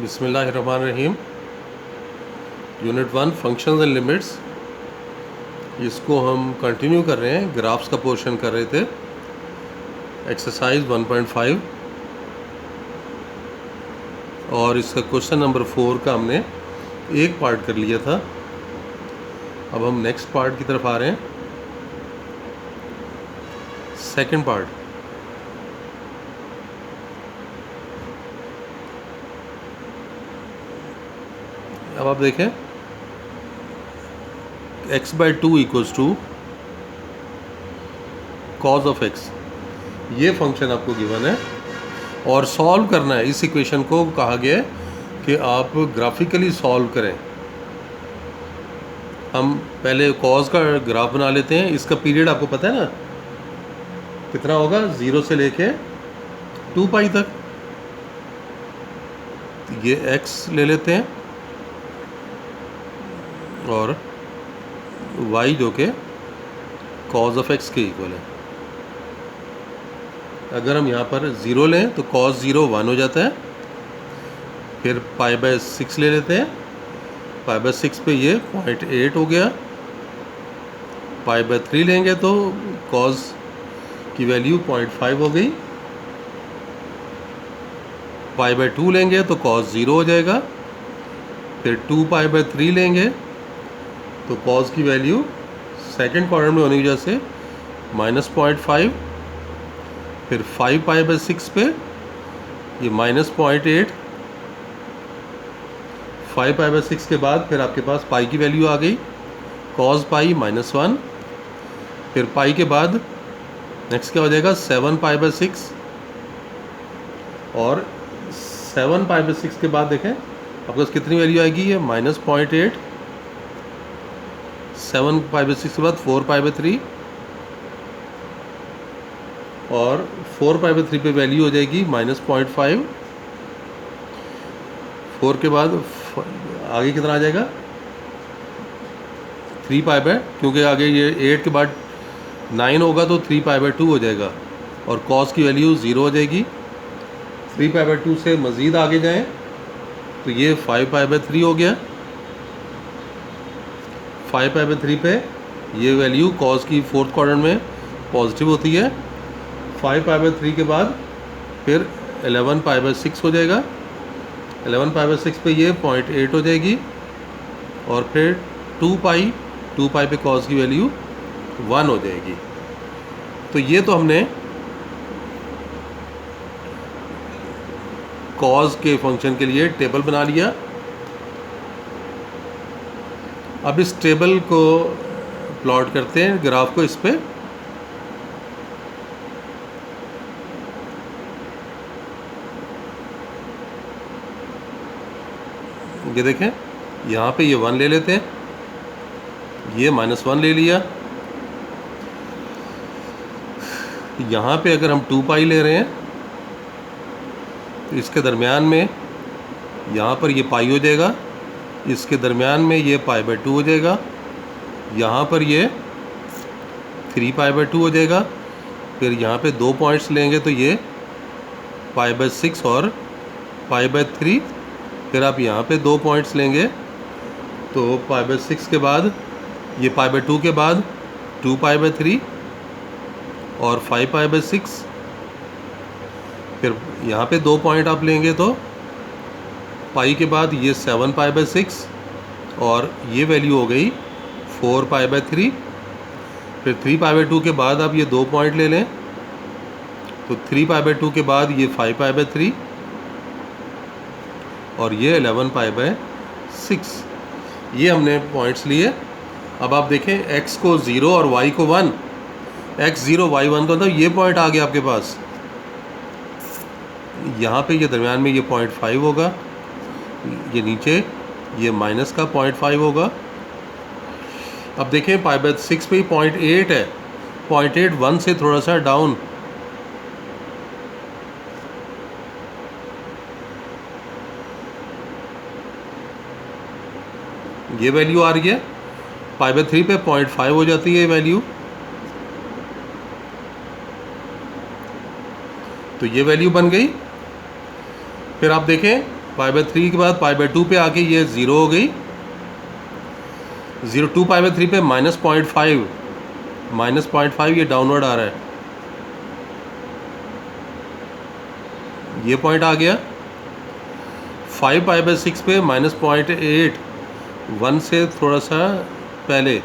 बिस्मिल्लाहिर्रहमानिर्रहीम। Unit 1 functions and limits, इसको हम कंटिन्यू कर रहे हैं। ग्राफ्स का पोर्शन कर रहे थे, एक्सरसाइज 1.5, और इसका क्वेश्चन नंबर 4 का हमने एक पार्ट कर लिया था। अब हम नेक्स्ट पार्ट की तरफ आ रहे हैं, सेकंड पार्ट। अब आप देखें, x/2 equals to cos of x, ये फंक्शन आपको गिवन है और सॉल्व करना है। इस इक्वेशन को कहा गया है कि आप ग्राफिकली सॉल्व करें। हम पहले कॉज का ग्राफ बना लेते हैं। इसका पीरियड आपको पता है ना कितना होगा, 0 से लेके 2π तक। ये x ले लेते हैं और y जो कि कॉज ऑफ x के इक्वल है। अगर हम यहाँ पर 0 लें तो cos 0 1 हो जाता है। फिर π/6 ले लेते हैं, π/6 पे ये 0.8 हो गया। π/3 लेंगे तो cos की वैल्यू 0.5 हो गई। π/2 लेंगे तो cos 0 हो जाएगा। फिर 2π/3 लेंगे तो cos की वैल्यू सेकंड क्वाड्रेंट में होने की वजह से -0.5। फिर 5π/6 पे ये -0.8। 5π/6 के बाद फिर आपके पास पाई की वैल्यू आ गई, cos π -1। फिर पाई के बाद नेक्स्ट क्या हो जाएगा, 7π/6। और 7π/6 के बाद देखें आपके पास कितनी वैल्यू आएगी, ये -0.8। 7π/6 के बाद 4π/3 और 4π/3 पे वैल्यू हो जाएगी -0.5। 4 के बाद आगे कितना आ जाएगा, 3π, क्योंकि आगे ये 8 के बाद 9 होगा तो 3π/2 हो जाएगा और cos की वैल्यू 0 हो जाएगी। 3π/2 से मज़ीद आगे जाएं तो ये 5π/3 हो गया। 5π/3 पे ये वैल्यू cos की फोर्थ क्वाड्रेंट में पॉजिटिव होती है। 5π/3 के बाद फिर 11π/6 हो जाएगा। 11π/6 पे ये 0.8 हो जाएगी और फिर 2π पे cos की वैल्यू 1 हो जाएगी। तो ये तो हमने cos के फंक्शन के लिए टेबल बना लिया। अब इस टेबल को प्लॉट करते हैं, ग्राफ को इस पे। ये देखें, यहाँ पे ये 1 ले लेते हैं, ये -1 ले लिया। यहाँ पे अगर हम 2π ले रहे हैं तो इसके दरमियान में यहाँ पर ये पाई हो जाएगा, इसके दरमियान में ये π/2 हो जाएगा, यहाँ पर ये 3π/2 हो जाएगा। फिर यहाँ पे 2 पॉइंट्स लेंगे तो ये π/6 और π/3। फिर आप यहाँ पे 2 पॉइंट्स लेंगे तो π/6 के बाद ये π/2 के बाद 2π/3 और 5π/6। फिर यहाँ पे 2 पॉइंट आप लेंगे तो पाई के बाद ये 7π/6 और ये वैल्यू हो गई 4π/3। फिर 3π/2 के बाद आप ये 2 पॉइंट ले लें तो 3π/2 के बाद ये 5π/3 और ये 11π/6। ये हमने पॉइंट्स लिए। अब आप देखें x को 0 और y को 1, x 0 y 1 तो मतलब ये पॉइंट आ गया आपके पास। यहाँ पे ये दरमियान में ये 0.5 होगा, ये नीचे ये माइनस का 0.5 होगा। अब देखें π/6 पे 0.8 है, 0.8 1 से थोड़ा सा डाउन। ये वैल्यू आ रही है, π/3 पे 0.5 हो जाती है वैल्यू। तो ये वैल्यू बन गई। फिर आप देखें पाई/3 के बाद पाई/2 पे आके ये 0 हो गई। 0 2 पाई/3 पे -0.5 -0.5 ये डाउनवर्ड आ रहा है, ये पॉइंट आ गया। 5 पाई/6 पे -0.8 1 से थोड़ा सा पहले,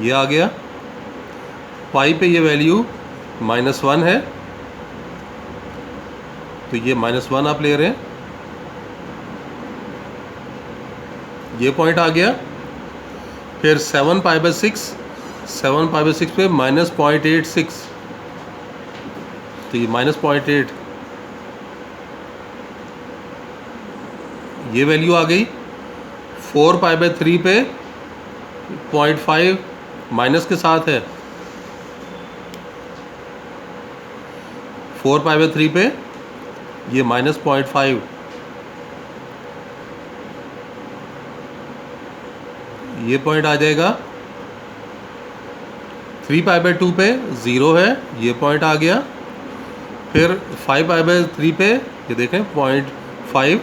ये आ गया। पाई पे ये वैल्यू -1 है, तो ये -1 आप ले रहे हैं, ये पॉइंट आ गया। फिर 7 पाई/6 पे -0.86, तो ये -0.8 ये वैल्यू आ गई। 4 पाई/3 पे 0.5 माइनस के साथ है, 4 पाई/3 पे ये -0.5, ये पॉइंट आ जाएगा। 3 पाई/2 पे 0 है, ये पॉइंट आ गया। फिर 5 पाई/3 पे ये देखें 0.5,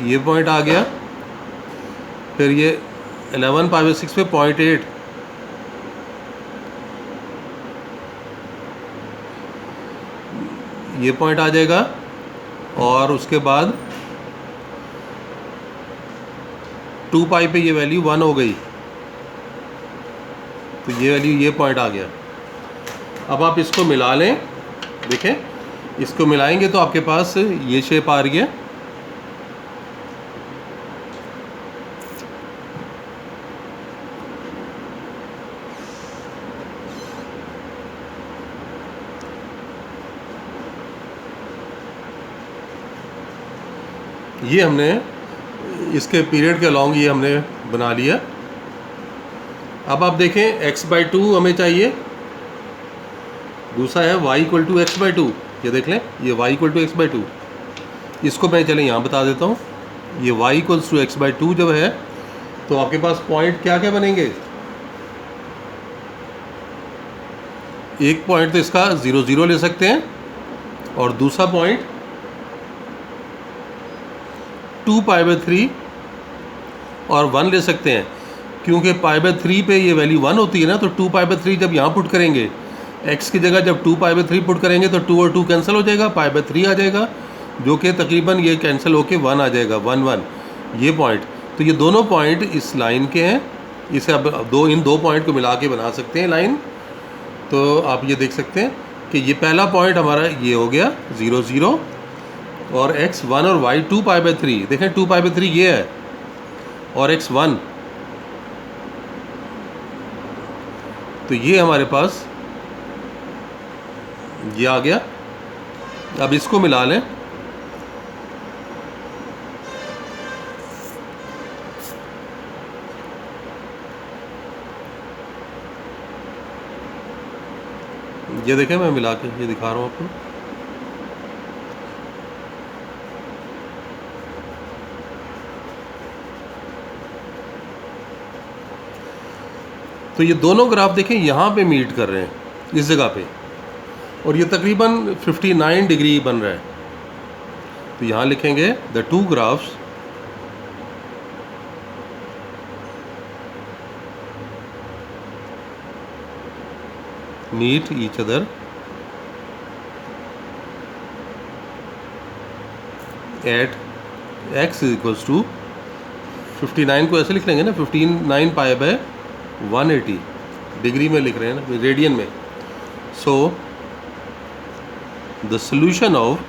ये पॉइंट आ गया। फिर ये 11 पाई/6 पे 0.8, ये पॉइंट आ जाएगा। और उसके बाद 2 पाई पे ये वैल्यू 1 हो गई, तो ये वैल्यू, ये पॉइंट आ गया। अब आप इसको मिला लें, देखें इसको मिलाएंगे तो आपके पास ये शेप आ रही है। ये हमने इसके पीरियड के अलॉन्ग ये हमने बना लिया। अब आप देखें x/2 हमें चाहिए, दूसरा है y = x/2, ये देख लें, ये y = x/2। इसको मैं चलें यहाँ बता देता हूँ। ये y = x/2 जब है तो आपके पास पॉइंट क्या क्या बनेंगे। एक पॉइंट तो इसका 0 0 ले सकते हैं, और दूसरा पॉइंट 2 पाई/3 और 1 ले सकते हैं, क्योंकि पाई/3 पे ये वैल्यू 1 होती है ना, तो 2 पाई/3 जब यहाँ पुट करेंगे, x की जगह जब 2 पाई/3 पुट करेंगे तो 2 और 2 कैंसिल हो जाएगा, पाई/3 आ जाएगा, जो कि तकरीबन ये कैंसिल होके 1 आ जाएगा, 1 1, ये पॉइंट। तो ये दोनों पॉइंट इस लाइन के हैं। इसे अब इन दो पॉइंट को मिला के बना सकते हैं लाइन। तो आप ये देख सकते हैं कि ये पहला पॉइंट हमारा ये हो गया 0 0, और x 1 और y 2 पाई/3, देखें 2 पाई/3 ये है, और x 1, तो ये हमारे पास ये आ गया। अब इसको मिला लें, ये देखें मैं मिला के ये दिखा रहा हूँ आपको। तो ये दोनों ग्राफ देखें यहाँ पे मीट कर रहे हैं इस जगह पे, और ये तकरीबन 59 डिग्री बन रहा है। तो यहाँ लिखेंगे the two graphs meet each other at x = 59 को ऐसे लिख लेंगे ना, 59 पाई/180 डिग्री में लिख रहे हैं ना, रेडियन में। So the solution of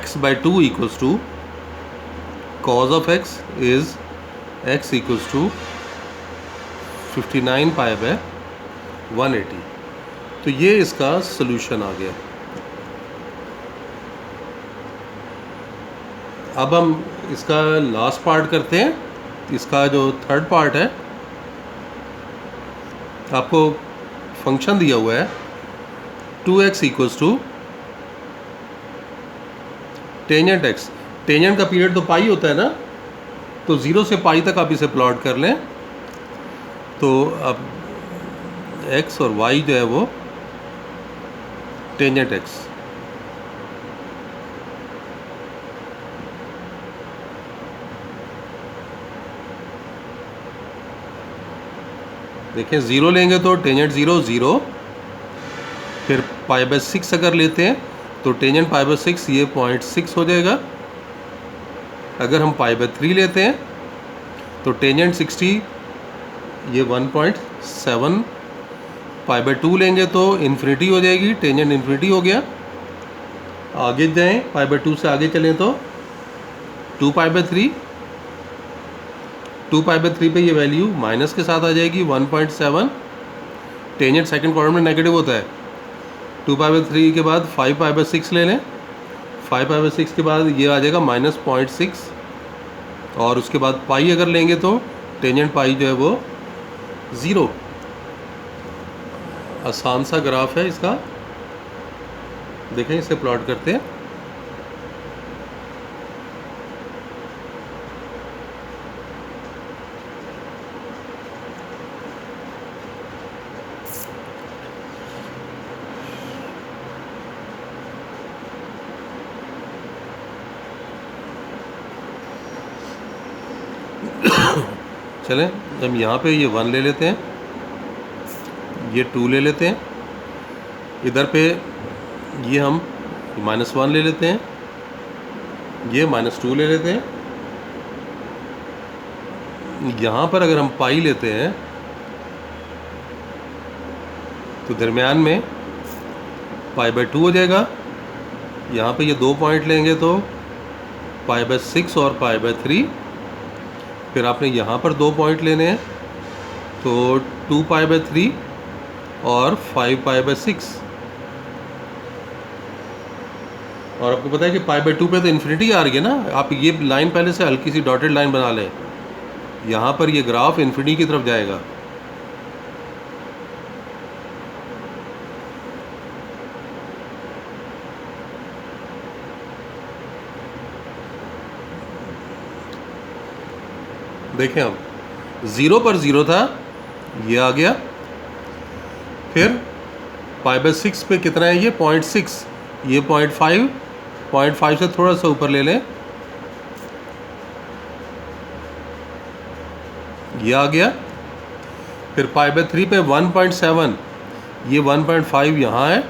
x/2 = cos of x is x = 59 पाई/180। तो ये इसका सॉल्यूशन आ गया। अब हम इसका लास्ट पार्ट करते हैं। इसका जो थर्ड पार्ट है, आपको फंक्शन दिया हुआ है 2x = टेंजेंट x। टेंजेंट का पीरियड तो पाई होता है ना, तो 0 से पाई तक आप इसे प्लॉट कर लें। तो अब x और y जो है वो टेंजेंट x, देखें 0 लेंगे तो टेंजेंट 0 0, फिर π/6 अगर लेते हैं तो टेंजेंट π/6 ये 0.6 हो जाएगा। अगर हम π/3 लेते हैं तो टेंजेंट 60 ये 1.7, π/2 लेंगे तो इन्फिनिटी हो जाएगी, टेंजेंट इन्फिनिटी हो गया। आगे जाएं, π/2 से आगे चलें तो 2π/3, 2π/3 पे ये वैल्यू माइनस के साथ आ जाएगी 1.7, टेंजेंट सेकंड क्वाड्रेंट में नेगेटिव होता है। 2π/3 के बाद 5π/6 ले लें, 5π/6 के बाद ये आ जाएगा -0.6, और उसके बाद पाई अगर लेंगे तो टेंजेंट पाई जो है वो 0। आसान सा ग्राफ है इसका, देखें इसे प्लॉट करते हैं। चलें, हम यहाँ पे ये 1 ले लेते हैं, ये 2 ले लेते हैं, इधर पे ये हम -1 ले लेते हैं, ये -2 ले लेते हैं। यहाँ पर अगर हम पाई लेते हैं तो दरमियान में π/2 हो जाएगा। यहाँ पे ये 2 पॉइंट लेंगे तो π/6 और π/3, फिर आपने यहाँ पर 2 पॉइंट लेने हैं तो 2π/3 और 5π/6, और आपको पता है कि π/2 पे तो इन्फिनिटी आ रही है ना। आप ये लाइन पहले से हल्की सी डॉटेड लाइन बना लें, यहाँ पर ये ग्राफ इन्फिनिटी की तरफ जाएगा। देखें अब 0 पर 0 था, ये आ गया, फिर π/6 पे कितना है, ये 0.6, ये 0.5, 0.5 से थोड़ा सा ऊपर ले लें, ये आ गया। फिर π/3 पे 1.7, ये 1.5 यहाँ है,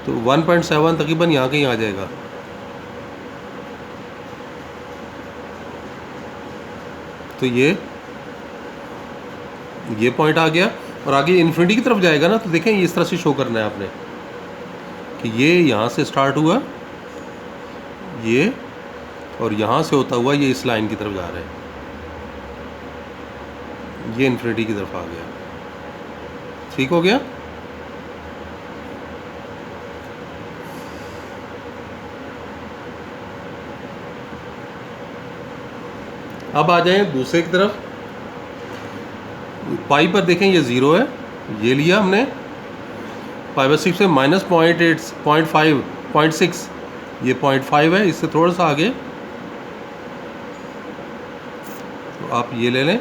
तो 1.7 तकरीबन यहाँ कहीं आ जाएगा। तो ये पॉइंट आ गया, और आगे इन्फिनिटी की तरफ जाएगा ना। तो देखें इस तरह से शो करना है आपने कि ये यहाँ से स्टार्ट हुआ, ये, और यहाँ से होता हुआ ये इस लाइन की तरफ जा रहा है, ये इन्फिनिटी की तरफ आ गया। ठीक हो गया। अब आ जाएं दूसरे की तरफ, पाई पर देखें ये 0 है, ये लिया हमने, π/6 से -0.8, 0.5, 0.6, ये 0.5 है, इससे थोड़ा सा आगे, तो आप ये ले लें,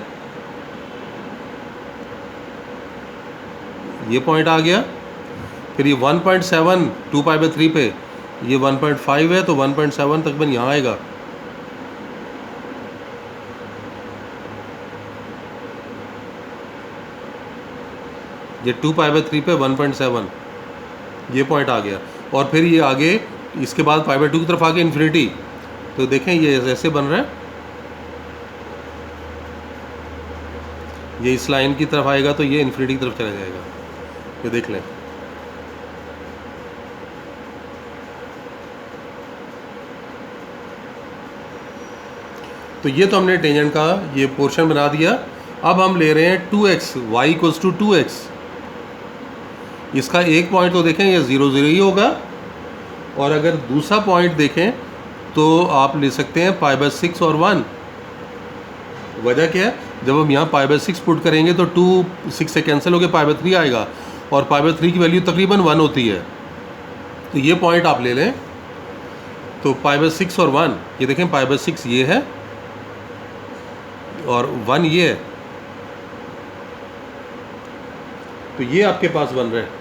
ये पॉइंट आ गया। फिर ये 1.7 2π/3 पे, ये 1.5 है, तो 1.7 तकरीबन यहाँ आएगा। ये 2π/3 पे 1.7, ये पॉइंट आ गया। और फिर ये आगे, इसके बाद π/2 की तरफ आगे इन्फिनिटी, तो देखें ये ऐसे बन रहा है, ये इस लाइन की तरफ आएगा तो ये इन्फिनिटी की तरफ चला जाएगा। ये देख लें, तो ये तो हमने टेंजेंट का ये पोर्शन बना दिया। अब हम ले रहे हैं 2x, y = 2x। इसका एक पॉइंट तो देखें ये 0 0 ही होगा, और अगर दूसरा पॉइंट देखें तो आप ले सकते हैं π/6 और 1। वजह क्या है, जब हम यहाँ π/6 पुट करेंगे तो 2 6 से कैंसिल होकर π/3 आएगा, और π/3 की वैल्यू तकरीबन 1 होती है। तो ये पॉइंट आप ले लें, तो π/6 और 1, ये देखें π/6 ये है और 1 ये है, तो ये आपके पास बन रहे हैं।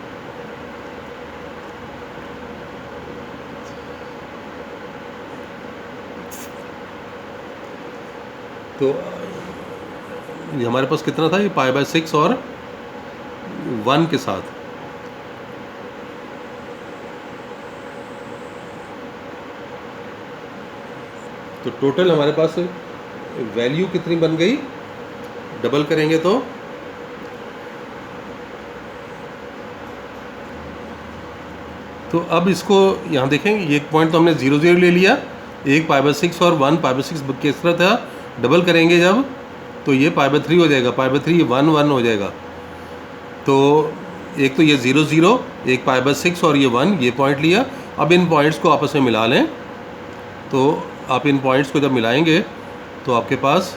तो ये हमारे पास कितना था, ये π/6 और 1 के साथ। तो टोटल हमारे पास वैल्यू कितनी बन गई, डबल करेंगे तो अब इसको यहाँ देखें, एक पॉइंट तो हमने 0 0 ले लिया, एक π/6 और 1 π/6 किस तरह था, डबल करेंगे जब तो ये π/3 हो जाएगा, π/3 1 1 हो जाएगा। तो एक तो ये 0 0, एक π/6 और ये 1, ये पॉइंट लिया। अब इन पॉइंट्स को आपस में मिला लें, तो आप इन पॉइंट्स को जब मिलाएंगे तो आपके पास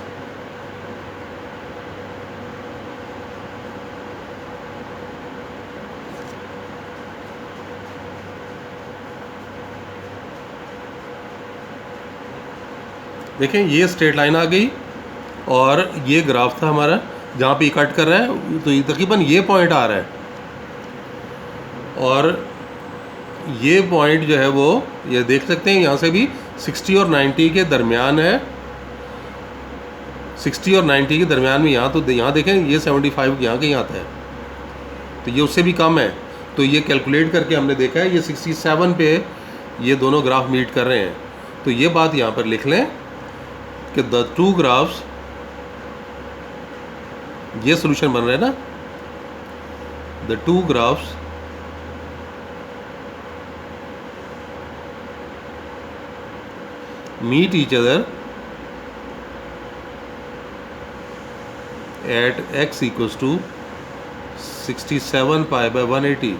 देखें ये स्ट्रेट लाइन आ गई और ये ग्राफ था हमारा जहाँ पे कट कर रहा है, तो ये तकरीबन ये पॉइंट आ रहा है और ये पॉइंट जो है वो ये देख सकते हैं यहाँ से भी 60 और 90 के दरमियान है, 60 और 90 के दरमियान में। यहाँ तो यहाँ देखें ये 75 यहाँ कहीं आता है, तो ये उससे भी कम है। तो ये कैलकुलेट करके हमने देखा है ये 67 पे ये दोनों ग्राफ मीट कर रहे हैं। तो ये बात यहाँ पर लिख लें कि द टू ग्राफ्स, ये सोल्यूशन बन रहा है ना, the two graphs meet each other at x equals to 67 π/180,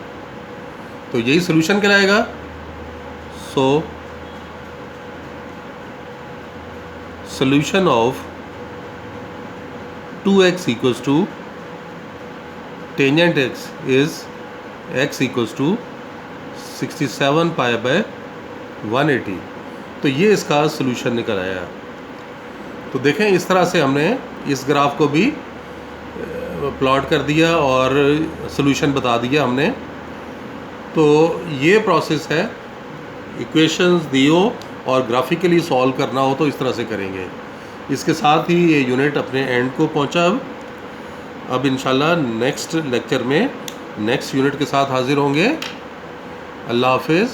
तो यही सोल्यूशन कहलाएगा। सो solution of 2x equals to tangent x is x equals to 67 π/180, तो ये इसका सोल्यूशन निकल आया। तो देखें इस तरह से हमने इस ग्राफ को भी प्लॉट कर दिया और सोल्यूशन बता दिया हमने। तो ये प्रोसेस है, इक्वेशंस दियो और ग्राफिकली सॉल्व करना हो तो इस तरह से करेंगे। इसके साथ ही ये यूनिट अपने एंड को पहुंचा। अब इंशाल्लाह नेक्स्ट लेक्चर में नेक्स्ट यूनिट के साथ हाजिर होंगे। अल्लाह हाफिज़।